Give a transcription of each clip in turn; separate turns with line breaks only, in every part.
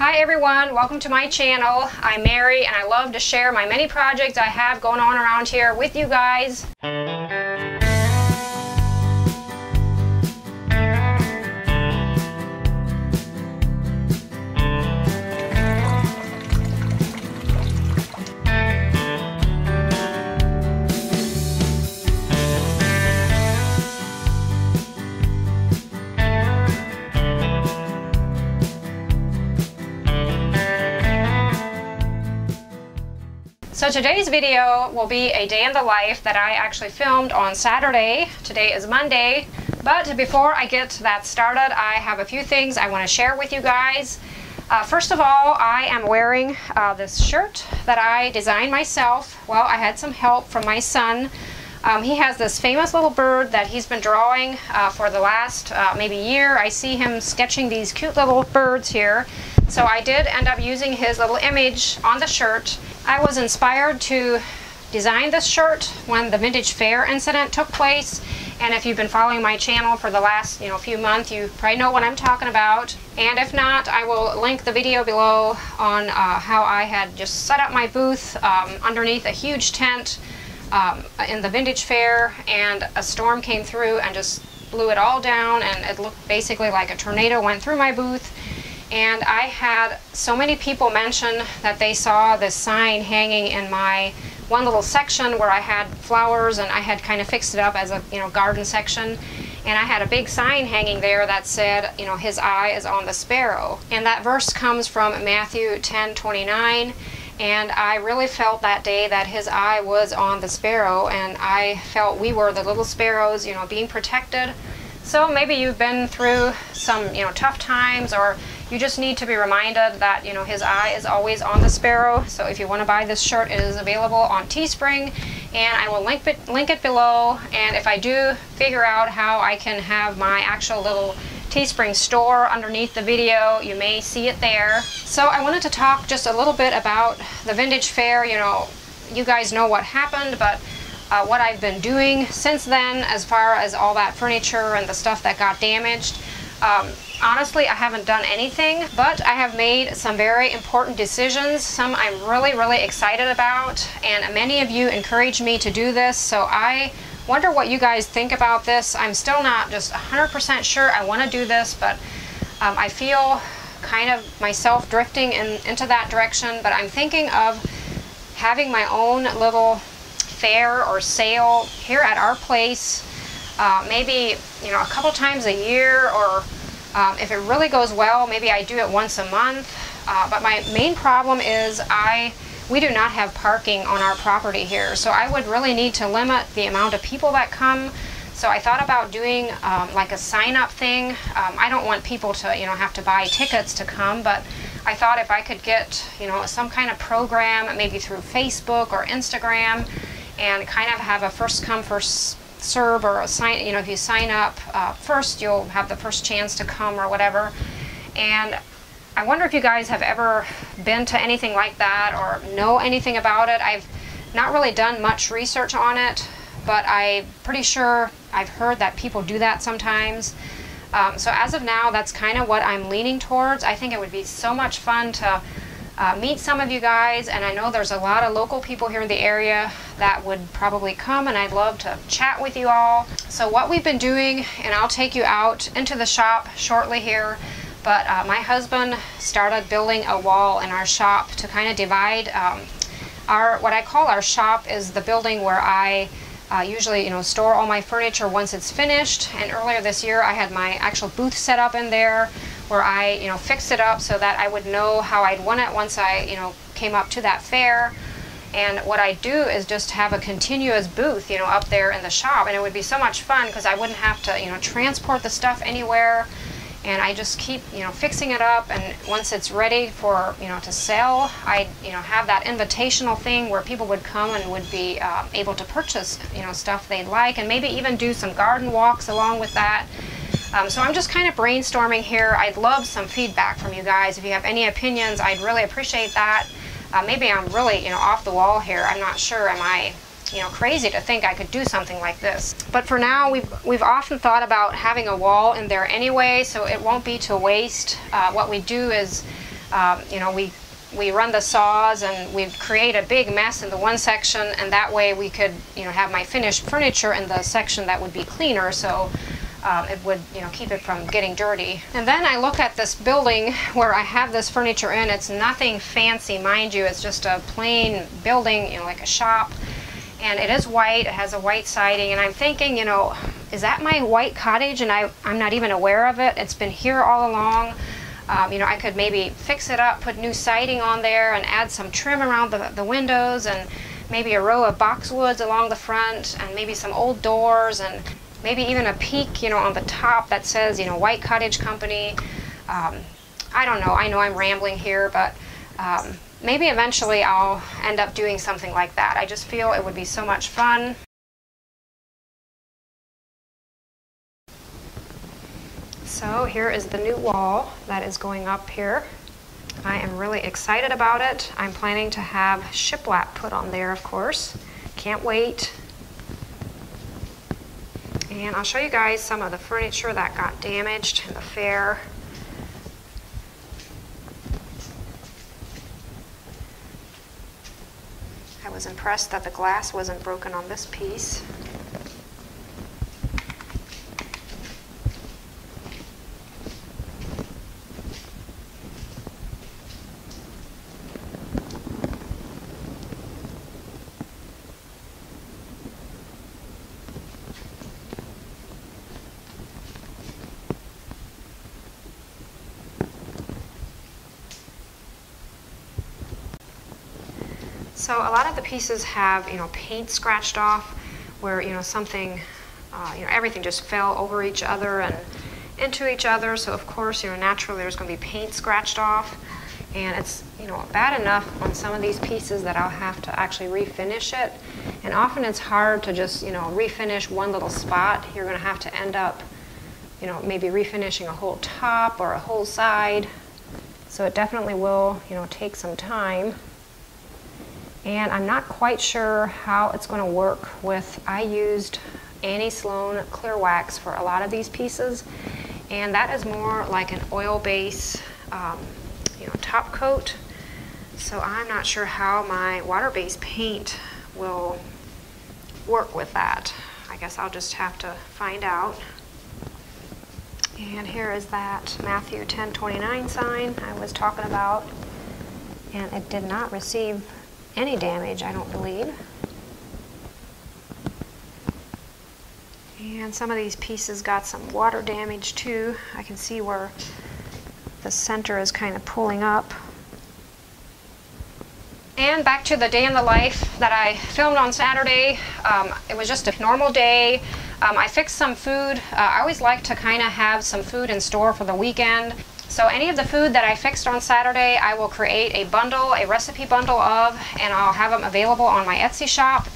Hi everyone, welcome to my channel. I'm Mary and I love to share my many projects I have going on around here with you guys. So today's video will be a day in the life that I actually filmed on Saturday. Today is Monday, but before I get that started, I have a few things I want to share with you guys. First of all, I am wearing this shirt that I designed myself. Well, I had some help from my son. He has this famous little bird that he's been drawing for the last maybe year. I see him sketching these cute little birds here. So I did end up using his little image on the shirt. I was inspired to design this shirt when the Vintage Fair incident took place. And if you've been following my channel for the last few months, you probably know what I'm talking about. And if not, I will link the video below on how I had just set up my booth underneath a huge tent in the Vintage Fair, and a storm came through and just blew it all down, and it looked basically like a tornado went through my booth. And I had so many people mention that they saw this sign hanging in my one little section where I had flowers, and I had kind of fixed it up as a garden section. And I had a big sign hanging there that said, his eye is on the sparrow. And that verse comes from Matthew 10:29. And I really felt that day that his eye was on the sparrow, and I felt we were the little sparrows, being protected. So maybe you've been through some, tough times, or you just need to be reminded that, his eye is always on the sparrow. So if you want to buy this shirt, it is available on Teespring, and I will link it below. And if I do figure out how I can have my actual little Teespring store underneath the video, you may see it there. So I wanted to talk just a little bit about the Vintage Fair. You guys know what happened, but what I've been doing since then as far as all that furniture and the stuff that got damaged. Honestly, I haven't done anything, but I have made some very important decisions. Some I'm really excited about, and many of you encouraged me to do this, so I wonder what you guys think about this. I'm still not just 100% sure I want to do this, but I feel kind of myself drifting into that direction. But I'm thinking of having my own little fair or sale here at our place, maybe a couple times a year, or if it really goes well, maybe I do it once a month. But my main problem is we do not have parking on our property here, so I would really need to limit the amount of people that come. So I thought about doing like a sign-up thing. I don't want people to have to buy tickets to come, but I thought if I could get some kind of program, maybe through Facebook or Instagram, and kind of have a first come first serve, or a sign. If you sign up first, you'll have the first chance to come or whatever. And I wonder if you guys have ever been to anything like that or know anything about it. I've not really done much research on it, but I'm pretty sure I've heard that people do that sometimes. So as of now, that's kind of what I'm leaning towards. I think it would be so much fun to meet some of you guys, and I know there's a lot of local people here in the area that would probably come, and I'd love to chat with you all. So what we've been doing, and I'll take you out into the shop shortly here, but my husband started building a wall in our shop to kind of divide what I call our shop is the building where I usually store all my furniture once it's finished. And earlier this year I had my actual booth set up in there, where I fixed it up so that I would know how I'd want it once I came up to that fair. And what I do is just have a continuous booth up there in the shop, and it would be so much fun because I wouldn't have to transport the stuff anywhere. And I just keep fixing it up, and once it's ready for to sell, I have that invitational thing where people would come and would be able to purchase stuff they'd like, and maybe even do some garden walks along with that. So I'm just kind of brainstorming here. I'd love some feedback from you guys. If you have any opinions, I'd really appreciate that. Maybe I'm really off the wall here. I'm not sure. Am I crazy to think I could do something like this. But for now, we've often thought about having a wall in there anyway, so it won't be to waste. What we do is You know, we run the saws and we'd create a big mess in the one section, and that way we could, you know, have my finished furniture in the section that would be cleaner, so it would, you know, keep it from getting dirty. And then I look at this building where I have this furniture in. It's nothing fancy, mind you. It's just a plain building, you know, like a shop. And it is white. It has a white siding. And I'm thinking, you know, is that my white cottage? And I'm not even aware of it. It's been here all along. You know, I could maybe fix it up, put new siding on there, and add some trim around the windows, and maybe a row of boxwoods along the front, and maybe some old doors, and maybe even a peak, you know, on the top that says, you know, White Cottage Company. I don't know. I know I'm rambling here, but maybe eventually I'll end up doing something like that. I just feel it would be so much fun. So here is the new wall that is going up here. I am really excited about it. I'm planning to have shiplap put on there, of course. Can't wait. And I'll show you guys some of the furniture that got damaged in the fair. I was impressed that the glass wasn't broken on this piece. So a lot of the pieces have, you know, paint scratched off where, you know, something, you know, everything just fell over each other and into each other. So of course, you know, naturally there's going to be paint scratched off, and it's, you know, bad enough on some of these pieces that I'll have to actually refinish it. And often it's hard to just, you know, refinish one little spot. You're going to have to end up, you know, maybe refinishing a whole top or a whole side. So it definitely will, you know, take some time. And I'm not quite sure how it's going to work with, I used Annie Sloan clear wax for a lot of these pieces, and that is more like an oil base, you know, top coat. So I'm not sure how my water-based paint will work with that. I guess I'll just have to find out. And here is that Matthew 10:29 sign I was talking about, and it did not receive any damage, I don't believe. And some of these pieces got some water damage too. I can see where the center is kind of pulling up. And back to the day in the life that I filmed on Saturday. It was just a normal day. I fixed some food. I always like to kind of have some food in store for the weekend. So any of the food that I fixed on Saturday, I will create a bundle, a recipe bundle of, and I'll have them available on my Etsy shop.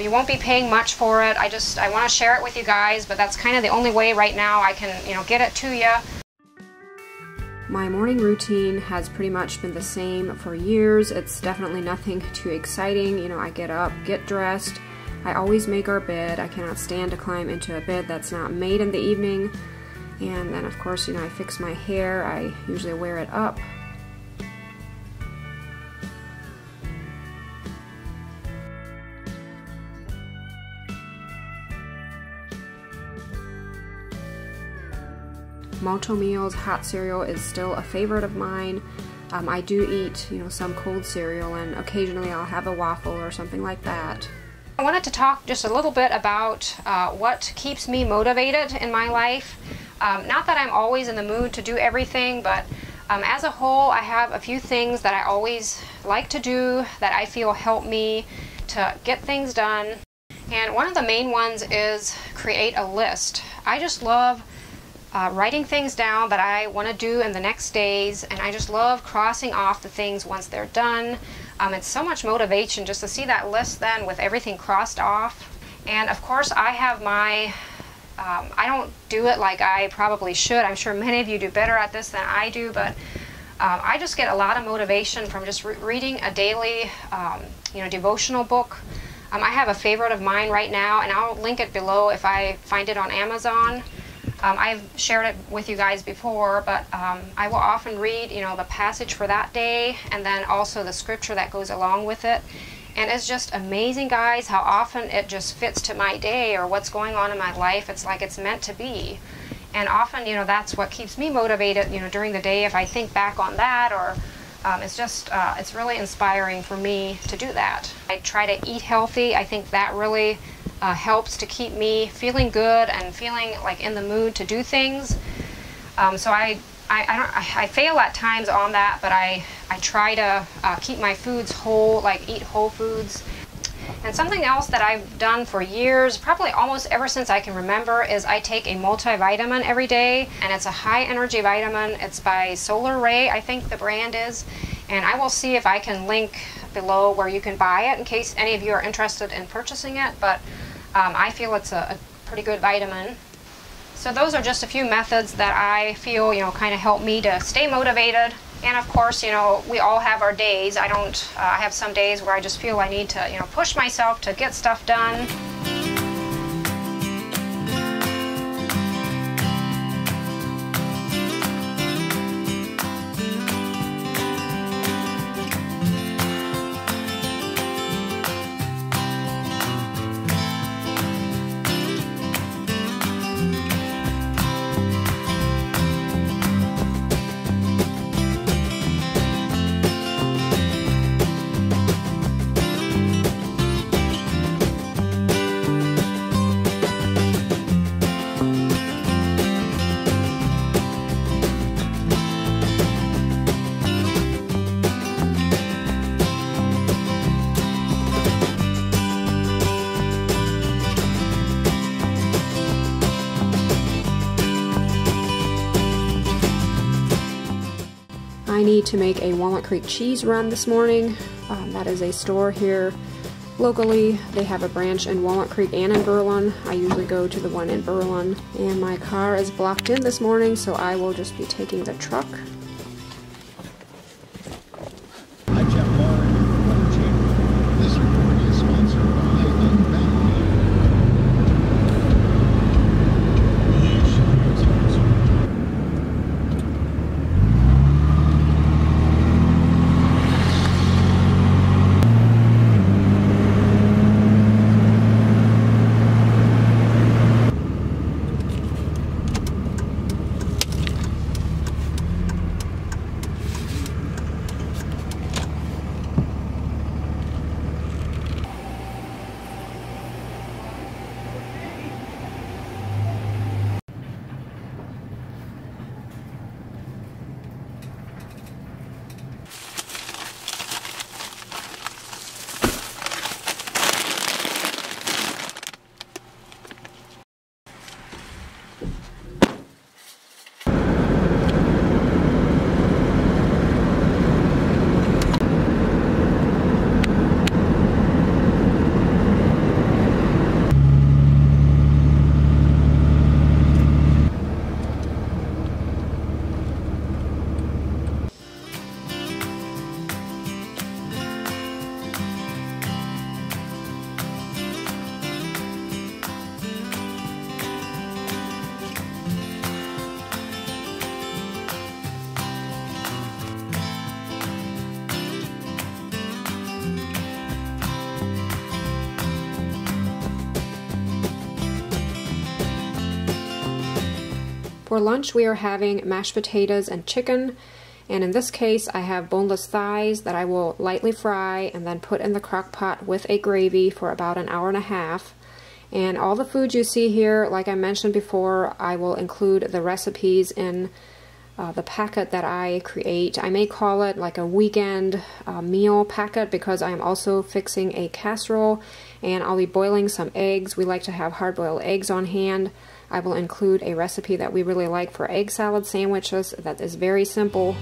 You won't be paying much for it. I want to share it with you guys, but that's kind of the only way right now I can, you know, get it to you. My morning routine has pretty much been the same for years. It's definitely nothing too exciting. You know, I get up, get dressed. I always make our bed. I cannot stand to climb into a bed that's not made in the evening. And then of course, you know, I fix my hair. I usually wear it up. Moto meals, hot cereal is still a favorite of mine. I do eat, you know, some cold cereal, and occasionally I'll have a waffle or something like that. I wanted to talk just a little bit about what keeps me motivated in my life. Not that I'm always in the mood to do everything, but as a whole, I have a few things that I always like to do that I feel help me to get things done. And one of the main ones is create a list. I just love writing things down that I want to do in the next days, and I just love crossing off the things once they're done. It's so much motivation just to see that list then with everything crossed off. And of course I have my, I don't do it like I probably should. I'm sure many of you do better at this than I do, but I just get a lot of motivation from just reading a daily you know, devotional book. I have a favorite of mine right now, and I'll link it below if I find it on Amazon. I've shared it with you guys before, but I will often read, the passage for that day, and then also the scripture that goes along with it. And it's just amazing, guys, how often it just fits to my day or what's going on in my life. It's like it's meant to be. And often, that's what keeps me motivated, during the day if I think back on that, or it's really inspiring for me to do that. I try to eat healthy. I think that really helps to keep me feeling good and feeling like in the mood to do things. So I fail at times on that, but I try to keep my foods whole, like eat whole foods. And something else that I've done for years, probably almost ever since I can remember, is I take a multivitamin every day, and it's a high energy vitamin. It's by Solar Ray, I think the brand is. And I will see if I can link below where you can buy it in case any of you are interested in purchasing it, but I feel it's a pretty good vitamin. So those are just a few methods that I feel, kind of help me to stay motivated. And of course, we all have our days. I have some days where I just feel I need to, push myself to get stuff done.
I need to make a Walnut Creek cheese run this morning. That is a store here locally. They have a branch in Walnut Creek and in Berlin. I usually go to the one in Berlin. And my car is blocked in this morning, so I will just be taking the truck. For lunch, we are having mashed potatoes and chicken, and in this case, I have boneless thighs that I will lightly fry and then put in the crock pot with a gravy for about an hour and a half. And all the foods you see here, like I mentioned before, I will include the recipes in the packet that I create. I may call it like a weekend meal packet because I am also fixing a casserole, and I'll be boiling some eggs. We like to have hard-boiled eggs on hand. I will include a recipe that we really like for egg salad sandwiches that is very simple.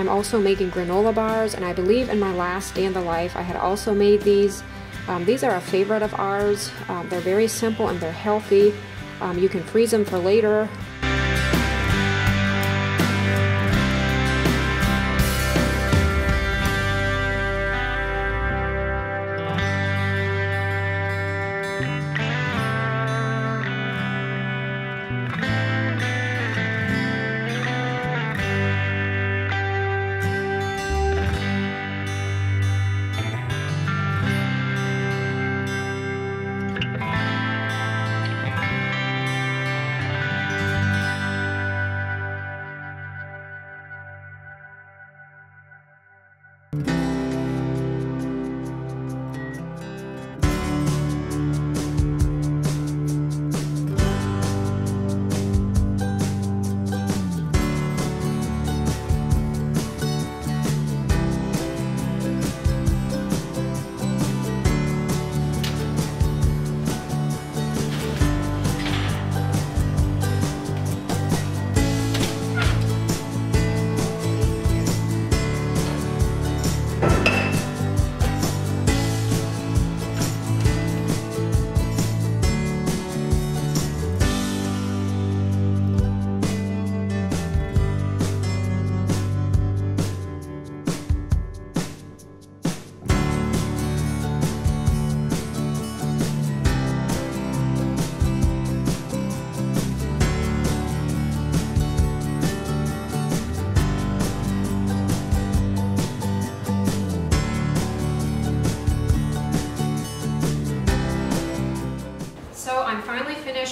I'm also making granola bars, and I believe in my last day in the life I had also made these. These are a favorite of ours. They're very simple and they're healthy. You can freeze them for later.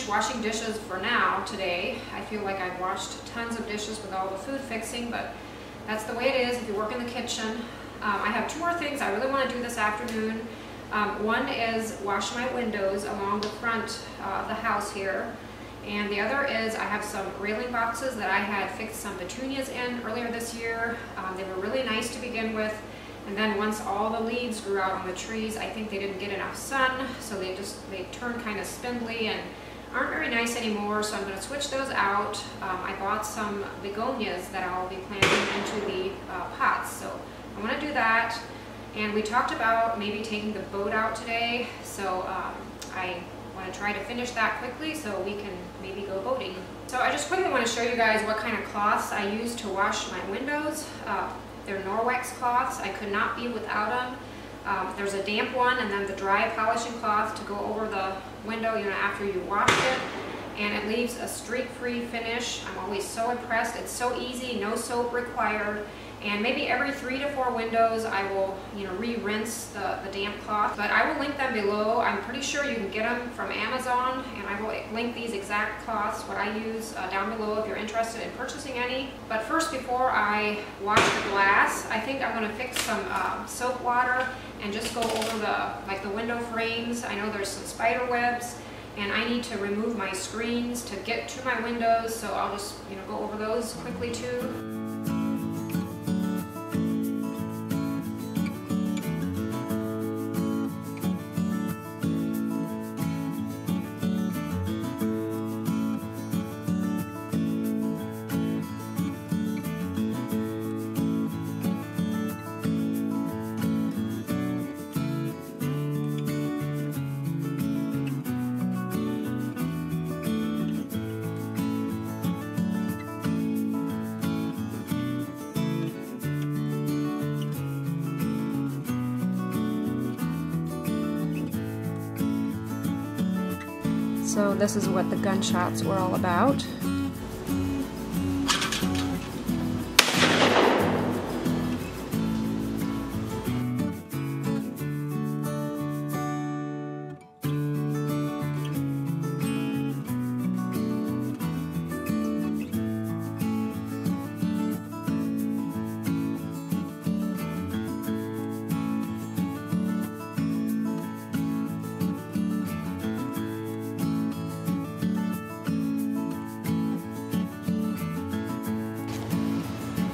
Washing dishes for now today. I feel like I've washed tons of dishes with all the food fixing, but that's the way it is if you work in the kitchen. I have two more things I really want to do this afternoon. One is wash my windows along the front of the house here, and the other is I have some railing boxes that I had fixed some petunias in earlier this year. They were really nice to begin with, and then once all the leaves grew out on the trees, I think they didn't get enough sun, so they turned kind of spindly and aren't very nice anymore, so I'm going to switch those out. I bought some begonias that I'll be planting into the pots, so I want to do that. And we talked about maybe taking the boat out today, so I want to try to finish that quickly so we can maybe go boating. So I just quickly want to show you guys what kind of cloths I use to wash my windows. They're Norwex cloths. I could not be without them. There's a damp one and then the dry polishing cloth to go over the window, you know, after you wash it, and it leaves a streak-free finish. I'm always so impressed. It's so easy, no soap required, and maybe every 3 to 4 windows I will, you know, re-rinse the damp cloth. But I will link them below. I'm pretty sure you can get them from Amazon, and I will link these exact cloths, what I use, down below if you're interested in purchasing any. But first, before I wash the glass, I think I'm going to fix some soap water and just go over the window frames. I know there's some spider webs, and I need to remove my screens to get to my windows, so I'll just, you know, go over those quickly too. So this is what the gunshots were all about.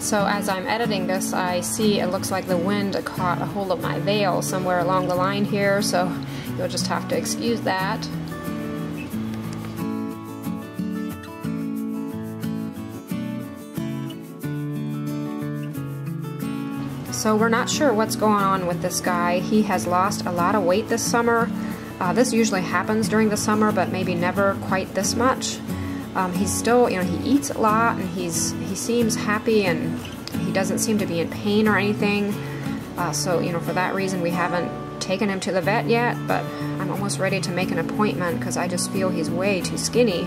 So as I'm editing this, I see it looks like the wind caught a hold of my veil somewhere along the line here, so you'll just have to excuse that. So we're not sure what's going on with this guy. He has lost a lot of weight this summer. This usually happens during the summer, but maybe never quite this much. He's still, he eats a lot, and he seems happy, and he doesn't seem to be in pain or anything. So, for that reason, we haven't taken him to the vet yet, but I'm almost ready to make an appointment because I just feel he's way too skinny.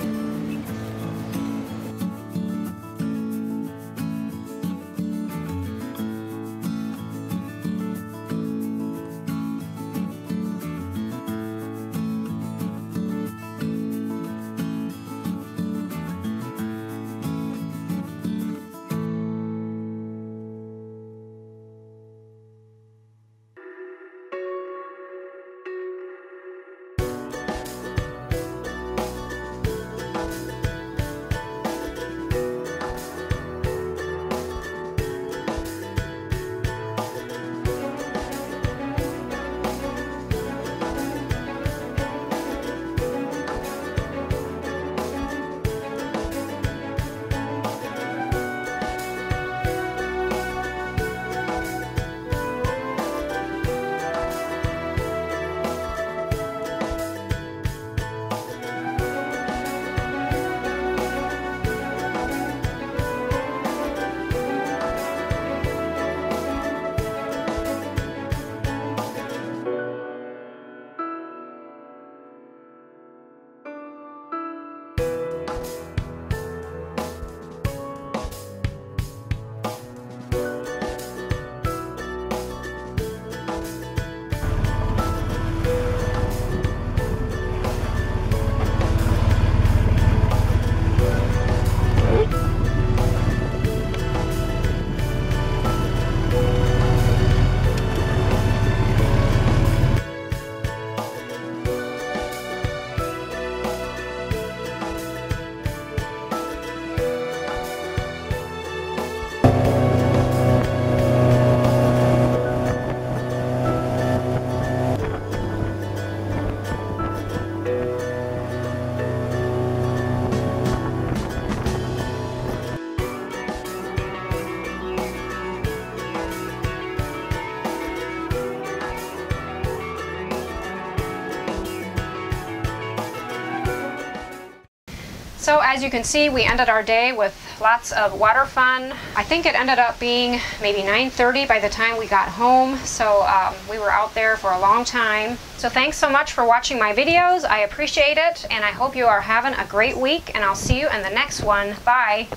So as you can see, we ended our day with lots of water fun. I think it ended up being maybe 9:30 by the time we got home. So we were out there for a long time. So thanks so much for watching my videos. I appreciate it, and I hope you are having a great week, and I'll see you in the next one. Bye.